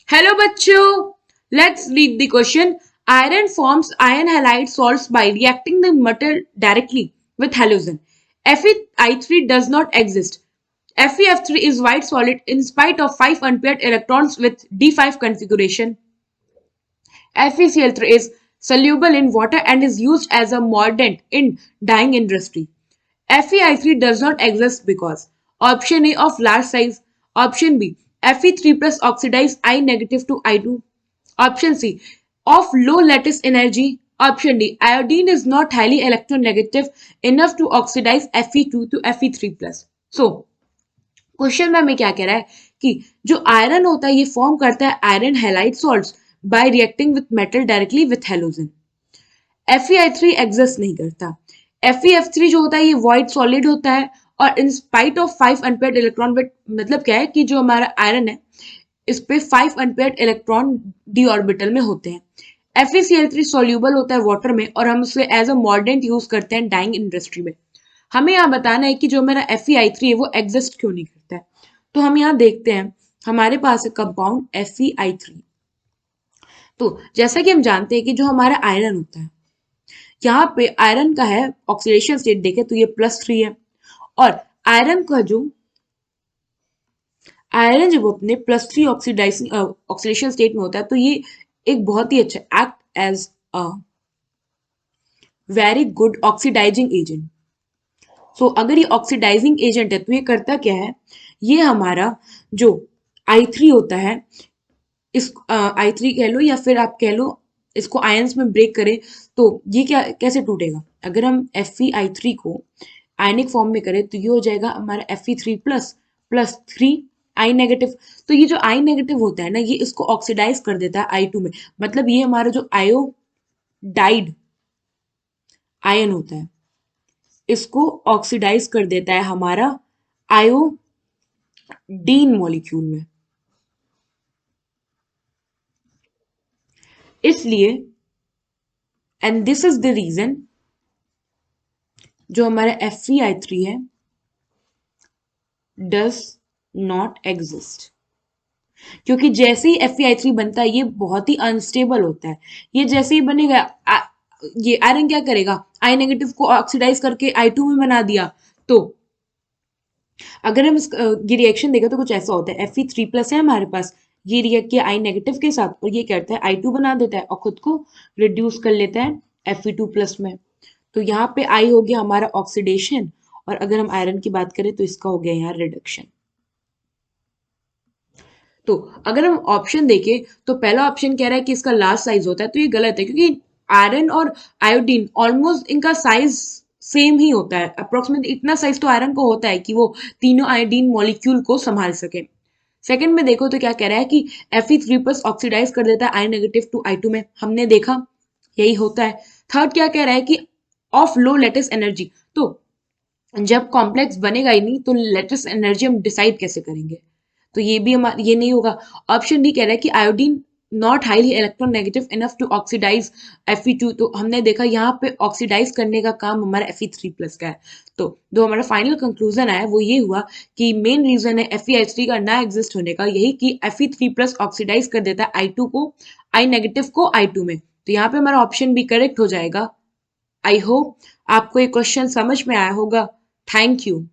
Hello बच्चों, let's read the question. Iron forms iron halide salts by reacting the metal directly with halogen. Fe3 does not exist. FeF3 is white solid in spite of 5 unpaired electrons with d5 configuration. FeCl3 is soluble in water and is used as a mordant in dyeing industry. FeI3 does not exist because option A of large size, option B Fe3 plus oxidize I negative to I2, option C of low lattice energy, option D iodine is not highly electronegative enough to oxidize Fe2 to Fe3 plus. So question में हमें क्या कह रहा है कि जो iron होता है ये फॉर्म करता है iron halide salts bye reacting with metal directly with halogen. FeI3 exist नहीं करता. FeF3 जो होता है ये वॉइड सॉलिड होता है और in spite of 5 unpaired electron, but मतलब क्या है कि जो हमारा आयरन है इस पे 5 अनपेयर्ड इलेक्ट्रॉन डी ऑर्बिटल में होते हैं. FeCl3 सॉल्यूबल होता है वाटर में और हम उसे एज अ मॉर्डेंट यूज करते हैं डाइंग इंडस्ट्री में. हमें यहाँ बताना है कि जो मेरा FeI3 है वो एग्जिस्ट क्यों नहीं करता है. तो हम यहाँ देखते हैं हमारे पास है कंपाउंड FeI3. तो जैसा कि हम जानते हैं कि जो हमारा आयरन होता है यहाँ पे आयरन का है ऑक्सीडेशन स्टेट देखे तो ये +3 है और आयरन का जो आयरन जब अपने +3 ऑक्सीडेशन स्टेट में होता है तो ये एक बहुत ही अच्छा act as a very good oxidising agent. So अगर ये ऑक्सीडाइजिंग एजेंट है तो ये करता क्या है, ये हमारा जो I3 होता है इस I3 कह लो या फिर आप कह लो इसको आयंस में ब्रेक करें तो ये क्या कैसे टूटेगा. अगर हम FeI3 को आयनिक फॉर्म में करें तो ये हो जाएगा हमारा Fe3 प्लस 3 I नेगेटिव. तो ये जो I नेगेटिव होता है ना ये इसको ऑक्सीडाइज कर देता है I2 में. मतलब ये हमारा जो आयोडाइड आयन होता है इसको ऑक्सीडाइज कर देता है हमारा आयोडीन मॉलिक्यूल में. इसलिए and this is the reason जो हमारा FeI3 है डज नॉट एग्जिस्ट. क्योंकि जैसे ही FeI3 बनता है ये बहुत ही अनस्टेबल होता है. ये जैसे ही बनेगा ये आयरन क्या करेगा, आई नेगेटिव को ऑक्सीडाइज करके I2 में बना दिया. तो अगर हम ये रिएक्शन देखें तो कुछ ऐसा होता है Fe3 प्लस है हमारे पास, ये रिएक्ट किया I नेगेटिव के साथ और ये करता है I2 बना देता है और खुद को रिड्यूस कर लेता है Fe2 प्लस में. तो यहाँ पे I हो गया हमारा ऑक्सीडेशन और अगर हम आयरन की बात करें तो इसका हो गया यहाँ रिडक्शन. तो अगर हम ऑप्शन देखें तो पहला ऑप्शन कह रहा है कि इसका लार्ज साइज होता है तो ये गलत है क्योंकि आयरन और आयोडीन ऑलमोस्ट इनका साइज सेम ही होता है. अप्रोक्सीमेट इतना साइज तो आयरन को होता है कि वो तीनों आयोडीन मॉलिक्यूल को संभाल सके. सेकंड में देखो तो क्या कह रहा है कि Fe3 प्लस ऑक्सीडाइज कर देता है I नेगेटिव टू I2 में, हमने देखा यही होता है. थर्ड क्या कह रहा है कि ऑफ लो लेटिस एनर्जी. तो जब कॉम्प्लेक्स बनेगा ही नहीं तो लेटिस एनर्जी हम डिसाइड कैसे करेंगे, तो ये भी हमारा ये नहीं होगा. ऑप्शन डी कह रहा है कि iodine not highly electronegative enough to oxidize Fe2. तो हमने देखा यहाँ पे ऑक्सीडाइज करने का काम हमारा Fe3 प्लस का है. तो जो हमारा फाइनल कंक्लूजन आया वो ये हुआ कि मेन रीजन है FeI3 का ना एग्जिस्ट होने का यही कि Fe3 प्लस ऑक्सीडाइज कर देता है I2 को I नेगेटिव को I2 में. तो यहाँ पे हमारा ऑप्शन भी करेक्ट हो जाएगा. आई होप आपको ये क्वेश्चन समझ में आया होगा. Thank you.